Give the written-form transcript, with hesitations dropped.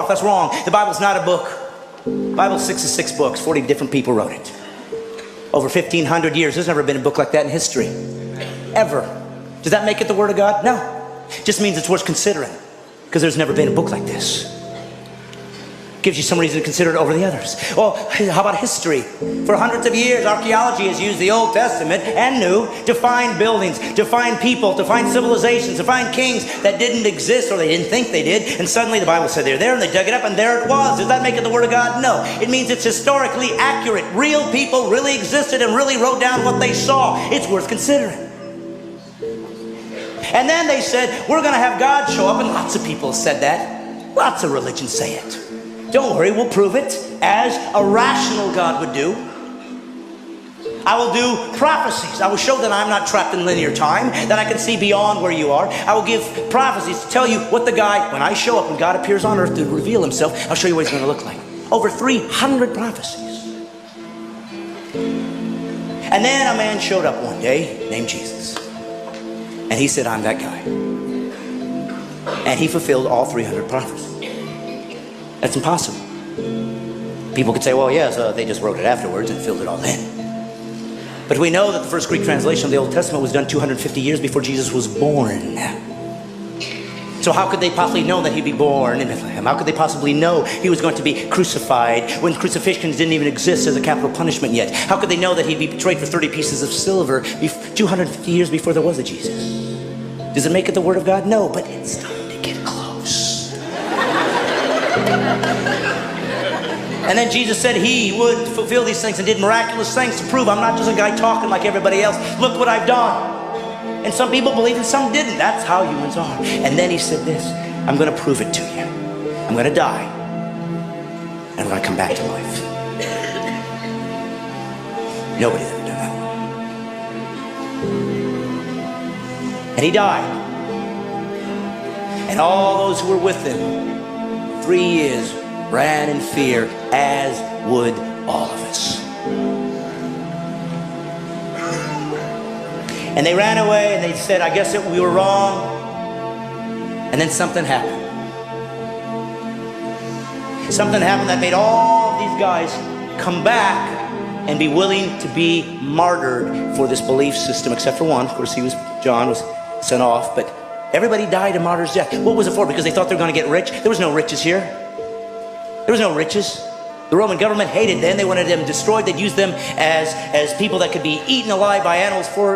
That's wrong. The Bible's not a book. The Bible's 66 books. 40 different people wrote it. Over 1,500 years. There's never been a book like that in history. Ever. Does that make it the Word of God? No. It just means it's worth considering. Because there's never been a book like this. Gives you some reason to consider it over the others. Well, how about history? For hundreds of years, archaeology has used the Old Testament and New to find buildings, to find people, to find civilizations, to find kings that didn't exist or they didn't think they did. And suddenly the Bible said they're there and they dug it up and there it was. Does that make it the Word of God? No. It means it's historically accurate. Real people really existed and really wrote down what they saw. It's worth considering. And then they said, we're going to have God show up. And lots of people said that. Lots of religions say it. Don't worry, we'll prove it as a rational God would do. I will do prophecies. I will show that I'm not trapped in linear time, that I can see beyond where you are. I will give prophecies to tell you what the guy, when I show up, when God appears on earth to reveal himself, I'll show you what he's going to look like. Over 300 prophecies. And then a man showed up one day named Jesus. And he said, I'm that guy. And he fulfilled all 300 prophecies. That's impossible. People could say, well, yes, they just wrote it afterwards and filled it all in. But we know that the first Greek translation of the Old Testament was done 250 years before Jesus was born. So how could they possibly know that he'd be born in Bethlehem? How could they possibly know he was going to be crucified when crucifixions didn't even exist as a capital punishment yet? How could they know that he'd be betrayed for 30 pieces of silver 250 years before there was a Jesus? Does it make it the Word of God? No, but it's starting to get close. And then Jesus said he would fulfill these things and did miraculous things to prove I'm not just a guy talking like everybody else. Look what I've done. And some people believed and some didn't. That's how humans are. And then he said this, I'm going to prove it to you. I'm going to die. And I'm going to come back to life. Nobody's ever done that. And he died. And all those who were with him 3 years ran in fear, as would all of us. And they ran away and they said, I guess we were wrong. And then something happened. Something happened that made all these guys come back and be willing to be martyred for this belief system, except for one. Of course, John was sent off, but everybody died a martyr's death. What was it for? Because they thought they were going to get rich? There was no riches here. There was no riches. The Roman government hated them. They wanted them destroyed. They'd use them as people that could be eaten alive by animals for